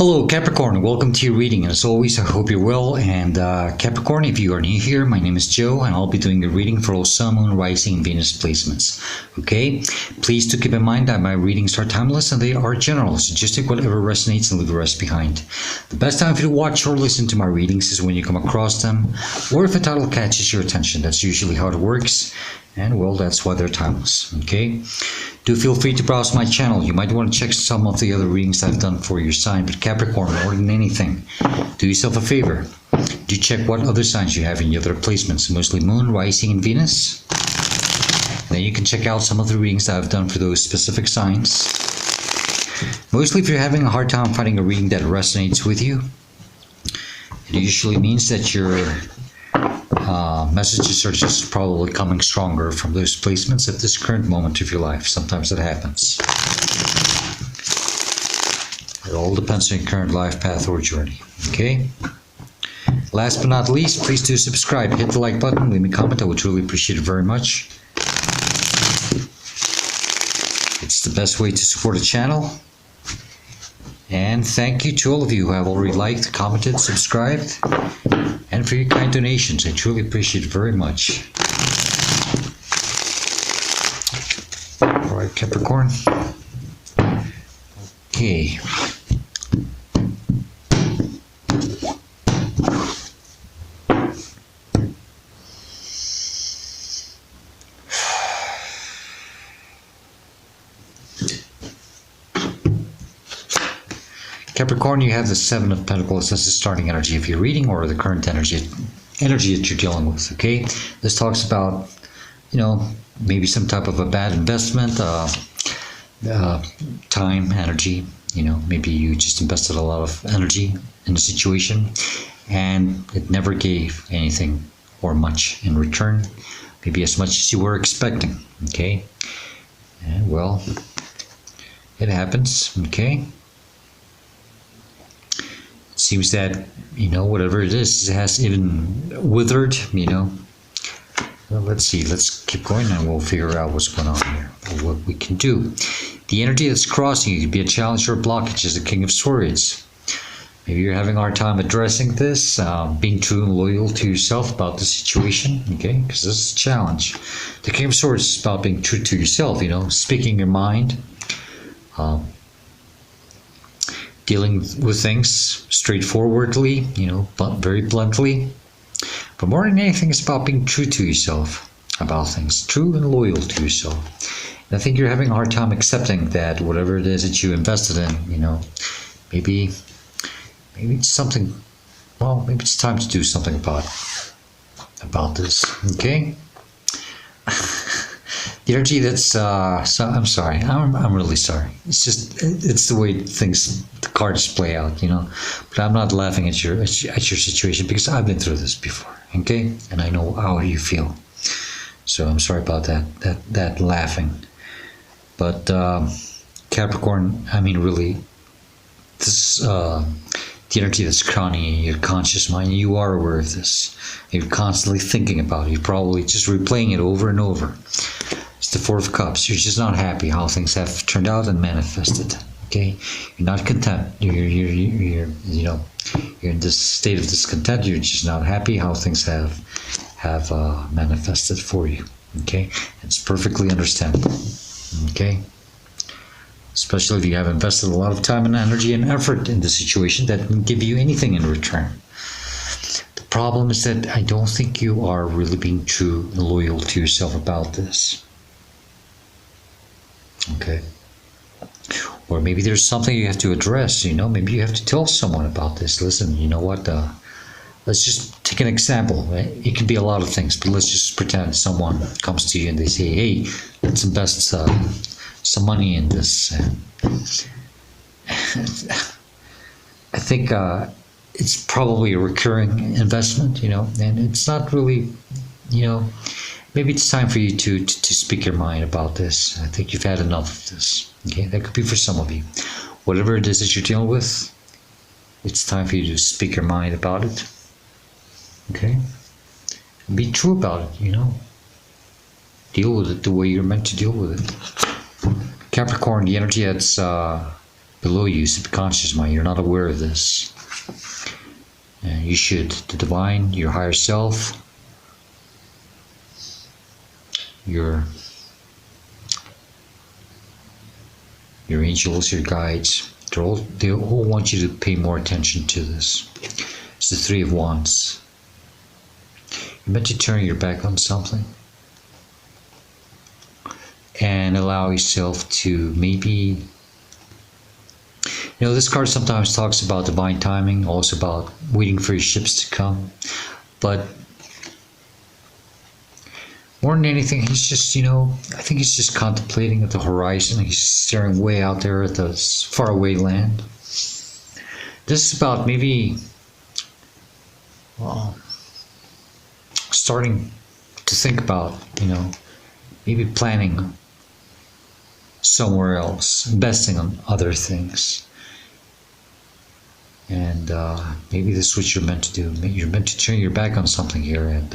Hello Capricorn, welcome to your reading, and as always I hope you're well. And Capricorn, if you are new here, my name is Joe and I'll be doing the reading for all Sun, Moon, Rising, and Venus placements. Okay, please do keep in mind that my readings are timeless and they are general, so just take whatever resonates and leave the rest behind. The best time for you to watch or listen to my readings is when you come across them, or if a title catches your attention. That's usually how it works, and well, that's why they're timeless. Okay, do feel free to browse my channel. You might want to check some of the other readings I've done for your sign, but Capricorn, more than anything, do yourself a favor. Do check what other signs you have in your other placements, mostly Moon, Rising, and Venus. And then you can check out some of the readings that I've done for those specific signs. Mostly if you're having a hard time finding a reading that resonates with you, it usually means that your messages are just probably coming stronger from those placements at this current moment of your life. Sometimes it happens. It all depends on your current life path or journey. Okay? Last but not least, please do subscribe. Hit the like button, leave me a comment. I would really appreciate it very much. It's the best way to support a channel. And thank you to all of you who have already liked, commented, subscribed, and for your kind donations. I truly appreciate it very much. Alright, Capricorn. Okay. Capricorn, you have the Seven of Pentacles as the starting energy of your reading, or the current energy that you're dealing with. Okay, this talks about, maybe some type of a bad investment, time, energy. Maybe you just invested a lot of energy in the situation, and it never gave anything or much in return. Maybe as much as you were expecting. Okay, and well, it happens. Okay. Seems that, whatever it is, it has even withered, Well, let's see, let's keep going and we'll figure out what's going on here, or what we can do. The energy that's crossing you could be a challenge or a blockage is the King of Swords. Maybe you're having a hard time addressing this, being true and loyal to yourself about the situation, okay? Because this is a challenge. The King of Swords is about being true to yourself, speaking your mind, dealing with things straightforwardly, but very bluntly. But more than anything, it's about being true to yourself about things, true and loyal to yourself. And I think you're having a hard time accepting that whatever it is that you invested in, maybe it's something. Well, maybe it's time to do something about this. Okay. The energy that's so I'm sorry. I'm really sorry. It's the way the cards play out, But I'm not laughing at your situation because I've been through this before, okay? And I know how you feel. So I'm sorry about that laughing. But Capricorn, really, this the energy that's crowning your conscious mind. You are aware of this. You're constantly thinking about it. You're probably just replaying it over and over. It's the Four of Cups. You're just not happy how things have turned out and manifested. Okay, you're not content. You're in this state of discontent. You're just not happy how things have manifested for you. Okay, it's perfectly understandable. Okay, especially if you have invested a lot of time and energy and effort in the situation that didn't give you anything in return. The problem is that I don't think you are really being true and loyal to yourself about this. Okay. Or maybe there's something you have to address, maybe you have to tell someone about this. Listen, you know what, let's just take an example. Right? It can be a lot of things, but let's just pretend someone comes to you and they say, hey, let's invest some money in this. I think it's probably a recurring investment, and it's not really, maybe it's time for you to speak your mind about this. I think you've had enough of this. Okay, that could be for some of you. Whatever it is that you're dealing with, it's time for you to speak your mind about it. Okay? And be true about it, Deal with it the way you're meant to deal with it. Capricorn, the energy that's below you, subconscious mind. You're not aware of this. And you should. The divine, your higher self, your angels, your guides, they all want you to pay more attention to this. It's the Three of Wands. You're meant to turn your back on something and allow yourself to maybe, this card sometimes talks about divine timing, also about waiting for your ships to come. But more than anything, he's just, I think he's just contemplating at the horizon. He's staring way out there at the faraway land. This is about maybe starting to think about, maybe planning somewhere else, investing on other things. And maybe this is what you're meant to do. You're meant to turn your back on something here, and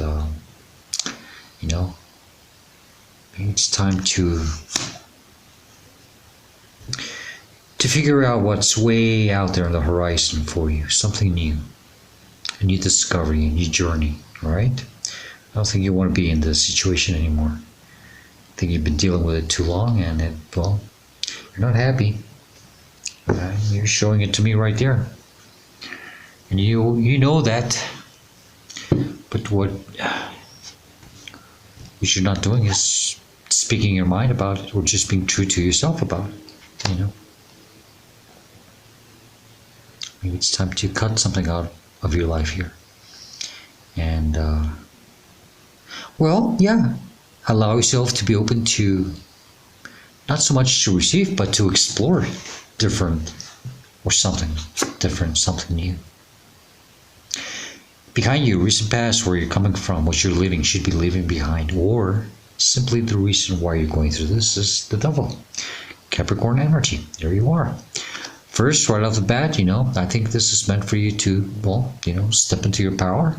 maybe it's time to figure out what's way out there on the horizon for you. Something new, a new discovery, a new journey. All right? I don't think you want to be in this situation anymore. I think you've been dealing with it too long, and you're not happy. You're showing it to me right there. And you know that, but what you're not doing is speaking your mind about it, or just being true to yourself about it. Maybe it's time to cut something out of your life here, and allow yourself to be open to not so much to receive, but to explore different or something different, something new. Behind you, recent past, where you're coming from, what you're living, should be leaving behind, or simply the reason why you're going through this is the devil. Capricorn energy. There you are. First, right off the bat, I think this is meant for you to, step into your power.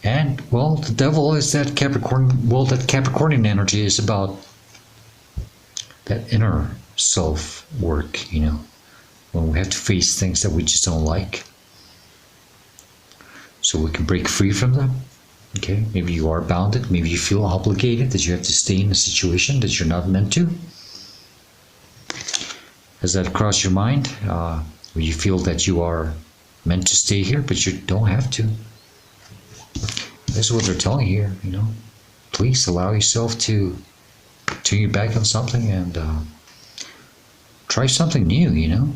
And, the devil is that Capricorn, that Capricornian energy is about that inner self work, when we have to face things that we just don't like, so we can break free from them. Okay, maybe you are bounded, maybe you feel obligated that you have to stay in a situation that you're not meant to. Has that crossed your mind? Where you feel that you are meant to stay here, but you don't have to. This is what they're telling you here, Please allow yourself to turn your back on something and try something new, You're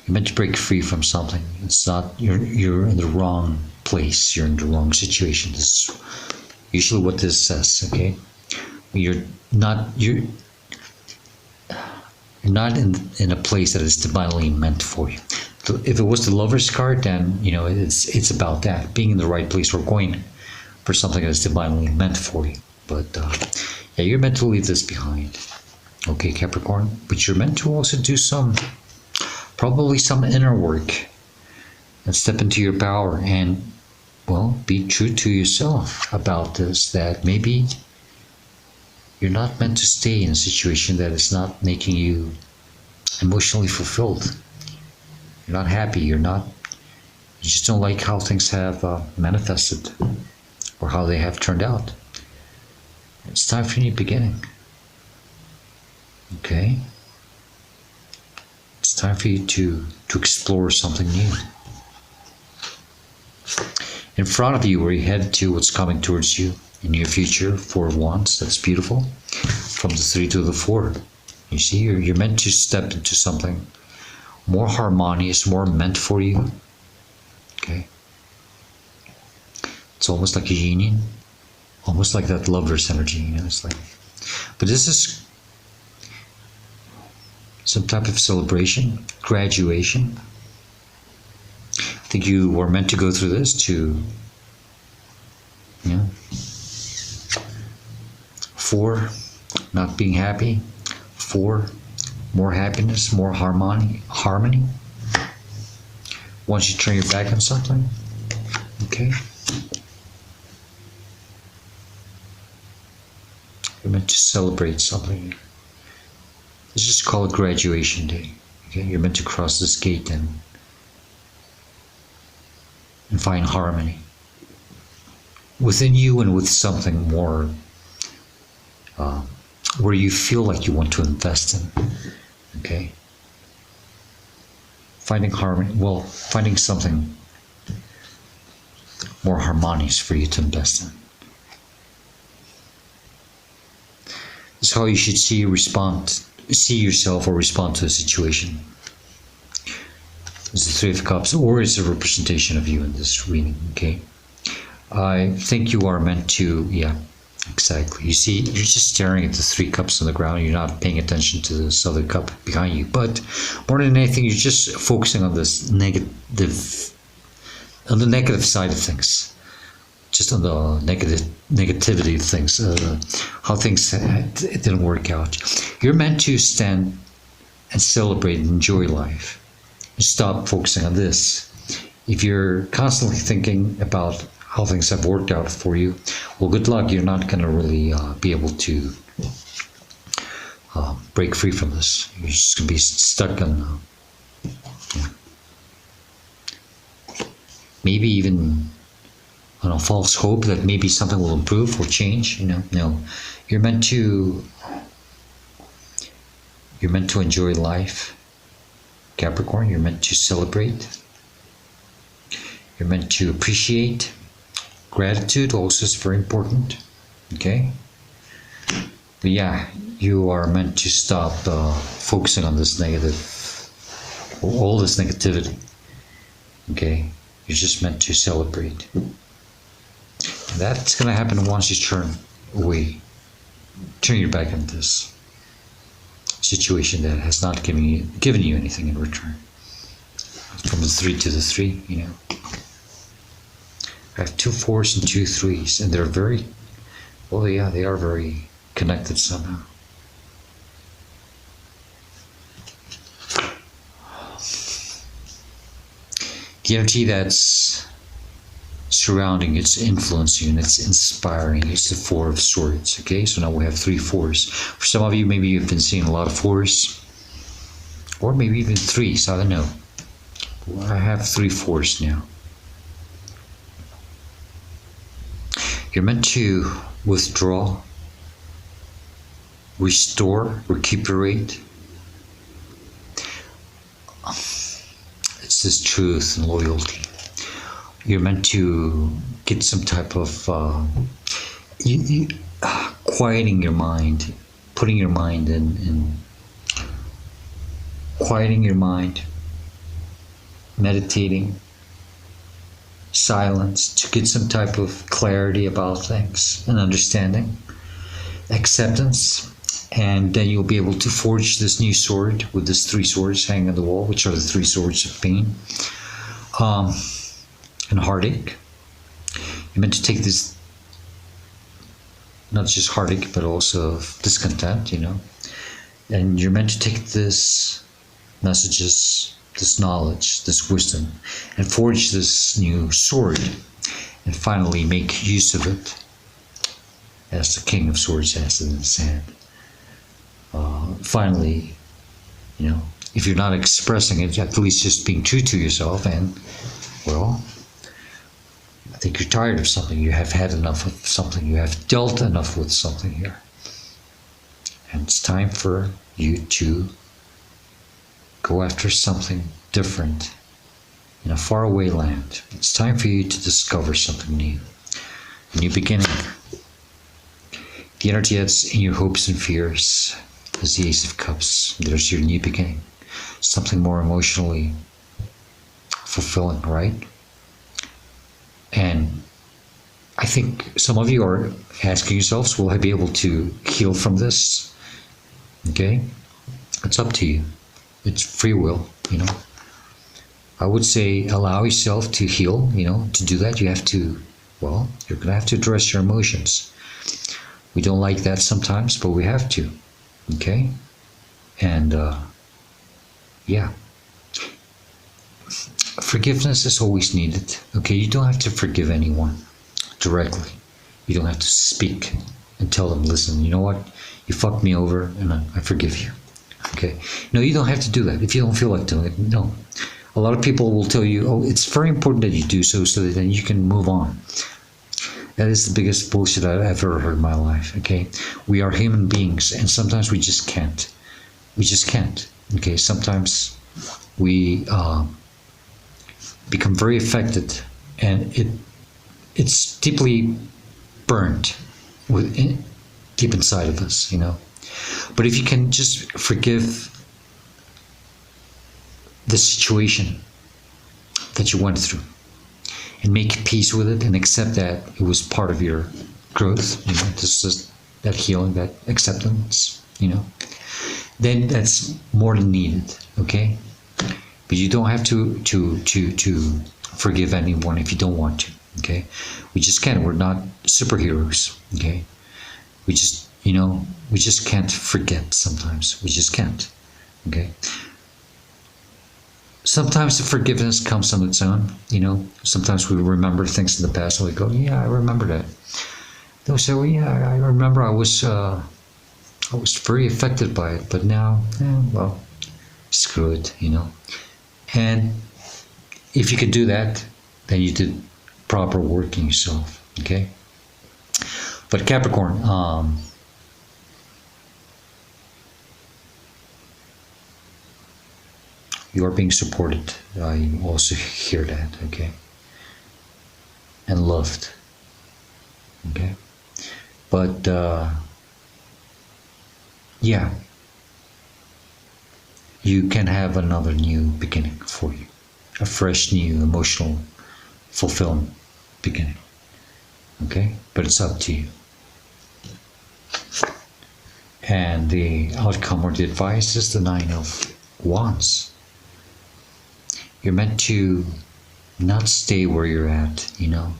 meant to break free from something. It's not, you're in the wrong place. You're in the wrong situation. This is usually what this says, okay? You're not in a place that is divinely meant for you. If it was the Lover's card, then it's about that, being in the right place or going for something that is divinely meant for you. But you're meant to leave this behind, okay, Capricorn. But you're meant to also do probably some inner work, and step into your power and be true to yourself about this, that maybe you're not meant to stay in a situation that is not making you emotionally fulfilled. You're not happy. You just don't like how things have manifested or how they have turned out. It's time for a new beginning. Okay? It's time for you to explore something new. In front of you, where you head to, what's coming towards you in your future, 4 of Wands. That's beautiful. From the 3 to the 4. You see, you're meant to step into something more harmonious, more meant for you. Okay? It's almost like a union. Almost like that Lover's energy. It's like, but this is some type of celebration, graduation. I think you were meant to go through this to, 4, not being happy. 4, more happiness, more harmony. Once you turn your back on something, okay? You're meant to celebrate something. Let's just call it graduation day. Okay, you're meant to cross this gate and find harmony within you and with something more, where you feel like you want to invest in. Okay, finding harmony. Well, finding something more harmonious for you to invest in. This is how you should see yourself or respond to a situation. It's the Three of Cups, or it's a representation of you in this reading. Okay, I think you are meant to, yeah, exactly. You see, you're just staring at the Three Cups on the ground. You're not paying attention to this other cup behind you. But more than anything, you're just focusing on this on the negative side of things, just on the negativity of things, how things it didn't work out. You're meant to stand and celebrate and enjoy life. Stop focusing on this. If you're constantly thinking about how things have worked out for you, well, good luck. You're not going to really be able to break free from this. You're just going to be stuck on, maybe even on a false hope that maybe something will improve or change. No, you're meant to enjoy life. Capricorn, you're meant to celebrate. You're meant to appreciate. Gratitude also is very important. Okay? But yeah, you are meant to stop focusing on this all this negativity. Okay? You're just meant to celebrate. And that's going to happen once you turn your back on this situation that has not given you anything in return. From the 3 to the 3, I have 2 4s and 2 3s, and they're very, well, yeah, they are very connected somehow. The energy that's surrounding, it's influencing, and it's inspiring. It's the 4 of Swords. Okay, so now we have 3 4s. For some of you, maybe you've been seeing a lot of 4s, or maybe even 3s. I don't know. Well, I have 3 4s now. You're meant to withdraw, restore, recuperate. It's this truth and loyalty. You're meant to get some type of quieting your mind, putting your mind in quieting your mind, meditating, silence, to get some type of clarity about things and understanding, acceptance. And then you'll be able to forge this new sword with these 3 swords hanging on the wall, which are the 3 swords of pain and heartache. You're meant to take this, not just heartache, but also discontent, and you're meant to take this messages, this knowledge, this wisdom, and forge this new sword, and finally make use of it, as the King of Swords has it in his hand. Finally, if you're not expressing it, at least just being true to yourself, and, well, I think you're tired of something. You have had enough of something. You have dealt enough with something here. And it's time for you to go after something different in a faraway land. It's time for you to discover something new. A new beginning. The energy that's in your hopes and fears is the Ace of Cups. There's your new beginning. Something more emotionally fulfilling, right? And I think some of you are asking yourselves, will I be able to heal from this? Okay? It's up to you. It's free will, I would say allow yourself to heal, to do that you have to, well, you're going to have to address your emotions. We don't like that sometimes, but we have to. Okay? And, yeah. Forgiveness is always needed. Okay? You don't have to forgive anyone directly. You don't have to speak and tell them, listen, you know what? You fucked me over and I forgive you. Okay. No, you don't have to do that if you don't feel like doing it. No. A lot of people will tell you, oh, it's very important that you do so that then you can move on. That is the biggest bullshit I've ever heard in my life. Okay. We are human beings, and sometimes we just can't. We just can't. Okay. Sometimes we become very affected, and it's deeply burned deep inside of us, you know. But if you can just forgive the situation that you went through and make peace with it and accept that it was part of your growth, you know, this is that healing, that acceptance, you know, then that's more than needed. Okay. But you don't have to forgive anyone if you don't want to. Okay. We just can't. We're not superheroes. Okay. We just, you know, we just can't forget sometimes. We just can't. Okay. Sometimes the forgiveness comes on its own, you know. Sometimes we remember things in the past and we go, yeah, I remember that. They'll say, well, yeah, I remember I was very affected by it, but now, well, screw it, you know. And if you can do that, then you did proper work in yourself, okay? But Capricorn, you are being supported. I also hear that, okay? And loved, okay? But, yeah, you can have another new beginning for you. A fresh, new, emotional, fulfilling beginning, okay? But it's up to you. And the outcome or the advice is the 9 of Wands. You're meant to not stay where you're at, you know.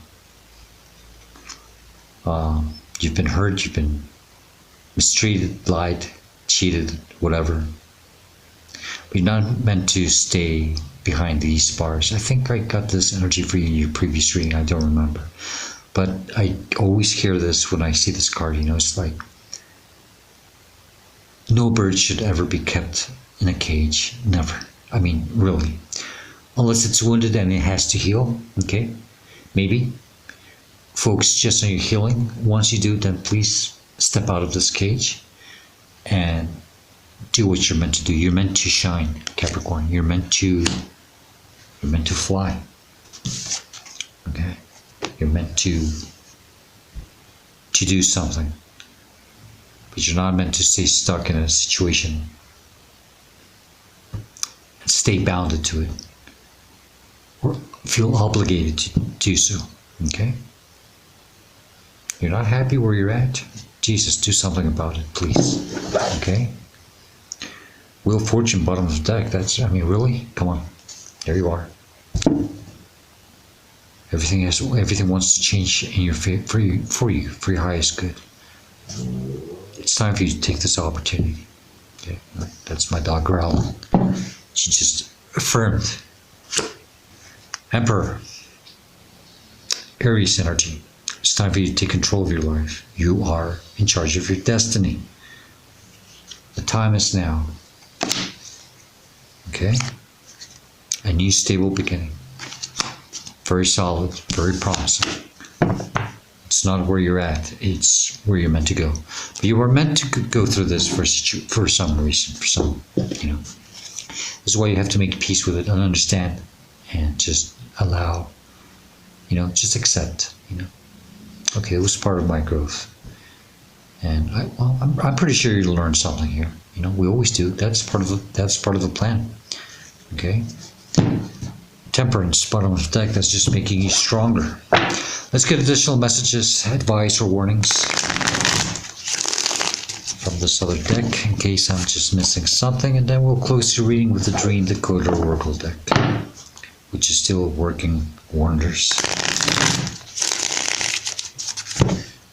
You've been hurt, you've been mistreated, lied, cheated, whatever. But you're not meant to stay behind these bars. I think I got this energy for you in your previous reading, I don't remember. But I always hear this when I see this card, you know, it's like, no bird should ever be kept in a cage, never. I mean, really. Unless it's wounded and it has to heal, okay? Maybe. Focus just on your healing. Once you do, then please step out of this cage and do what you're meant to do. You're meant to shine, Capricorn. You're meant to fly. Okay? You're meant to do something. But you're not meant to stay stuck in a situation and stay bounded to it or feel obligated to do so. Okay? You're not happy where you're at? Jesus, do something about it, please. Okay? Wheel of Fortune, bottom of the deck. That's, I mean, really? Come on. There you are. Everything wants to change in your for your highest good. It's time for you to take this opportunity. Okay? That's my dog growling. She just affirmed. Emperor. Aries energy. It's time for you to take control of your life. You are in charge of your destiny. The time is now. Okay? A new stable beginning. Very solid, very promising. It's not where you're at, it's where you're meant to go. But you were meant to go through this for some reason, for some, you know. This is why you have to make peace with it and understand and just allow, you know, just accept, you know. Okay, it was part of my growth. And I'm pretty sure you'll learn something here. You know, we always do. That's part of the plan. Okay? Temperance, bottom of the deck, that's just making you stronger. Let's get additional messages, advice, or warnings from this other deck in case I'm just missing something, and then we'll close the reading with the Dream Decoder Oracle deck, which is still working wonders.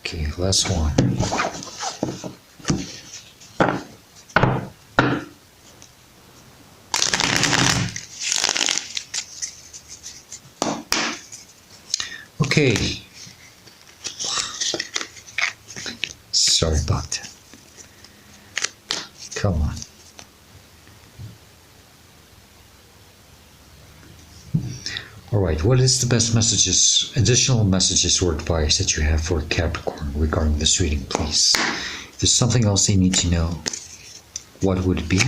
Okay, last one. Okay. Sorry about that. Come on. All right, what is the best messages, additional messages or advice that you have for Capricorn regarding this reading, please? If there's something else they need to know, what would it be?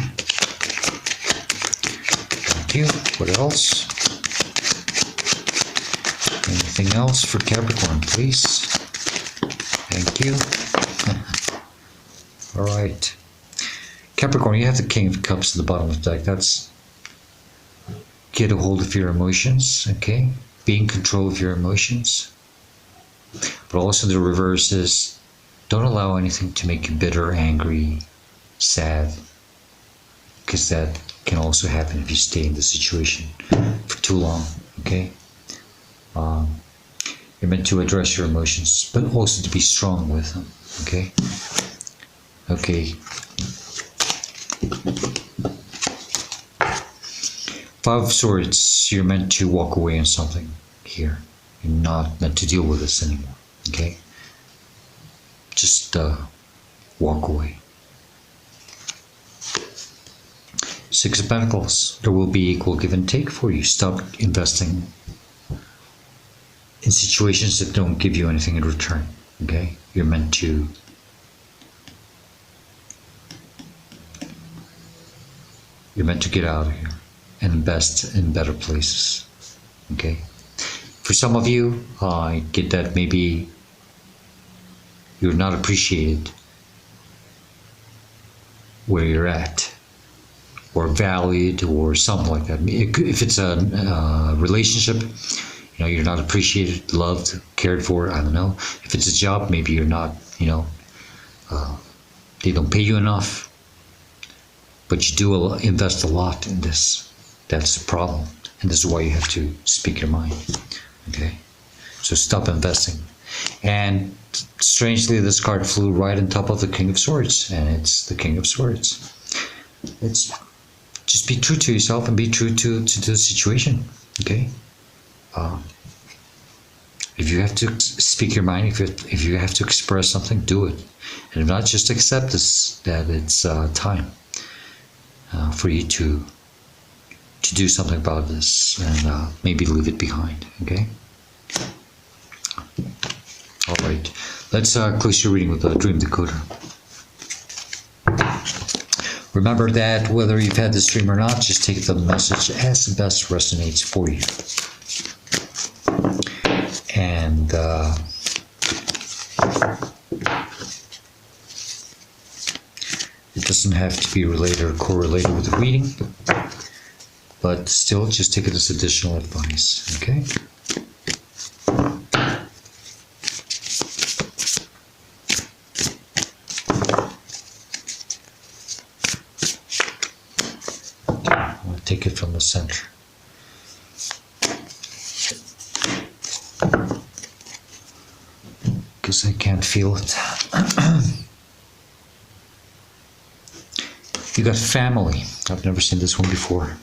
Thank you. What else? Anything else for Capricorn, please? Thank you. All right. Capricorn, you have the King of Cups at the bottom of the deck. That's get a hold of your emotions, okay? Be in control of your emotions. But also the reverse is don't allow anything to make you bitter, angry, sad, because that can also happen if you stay in the situation for too long, okay? You're meant to address your emotions, but also to be strong with them, okay? Okay. Five of Swords, you're meant to walk away on something here. You're not meant to deal with this anymore, okay? Just walk away. Six of Pentacles, there will be equal give and take for you. Stop investing in situations that don't give you anything in return, okay? You're meant to get out of here and invest in better places, okay? For some of you, I get that maybe you're not appreciated where you're at, or valued, or something like that. If it's a relationship, you know, you're not appreciated, loved, cared for, I don't know. If it's a job, maybe you're not, you know, they don't pay you enough, but you do invest a lot in this. That's the problem, and this is why you have to speak your mind, okay? So stop investing. And strangely, this card flew right on top of the King of Swords, and it's the King of Swords. It's just be true to yourself and be true to the situation, okay? If you have to speak your mind, if you have to express something, do it. And if not, just accept this, that it's time for you to do something about this, and maybe leave it behind, okay? All right, let's close your reading with a dream decoder. Remember that whether you've had this dream or not, just take the message as the best resonates for you. And it doesn't have to be related or correlated with the reading, but still just take it as additional advice, okay? I'll take it from the center. Because I can't feel it. You got family. I've never seen this one before.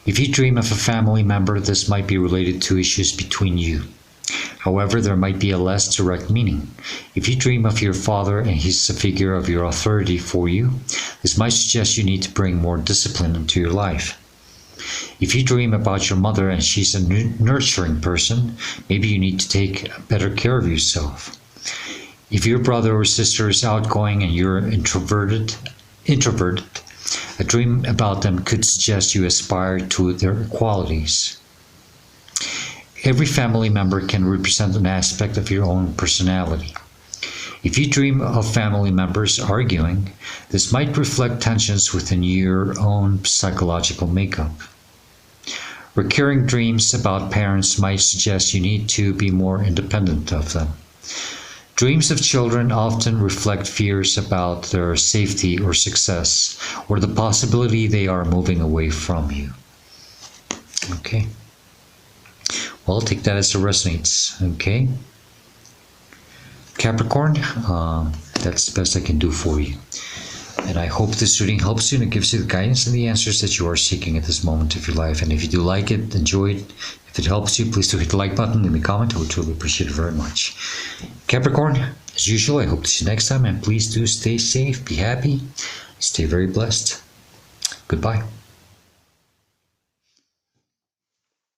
If you dream of a family member, this might be related to issues between you. However, there might be a less direct meaning. If you dream of your father and he's a figure of your authority for you, this might suggest you need to bring more discipline into your life. If you dream about your mother and she's a nurturing person, maybe you need to take better care of yourself. If your brother or sister is outgoing and you're introverted, a dream about them could suggest you aspire to their qualities. Every family member can represent an aspect of your own personality. If you dream of family members arguing, this might reflect tensions within your own psychological makeup. Recurring dreams about parents might suggest you need to be more independent of them. Dreams of children often reflect fears about their safety or success, or the possibility they are moving away from you. Okay. Well, take that as it resonates, okay? Capricorn, that's the best I can do for you. And I hope this reading helps you and it gives you the guidance and the answers that you are seeking at this moment of your life. And if you do like it, enjoy it, if it helps you, please do hit the like button, leave me a comment. I would truly appreciate it very much. Capricorn, as usual, I hope to see you next time. And please do stay safe, be happy, stay very blessed. Goodbye.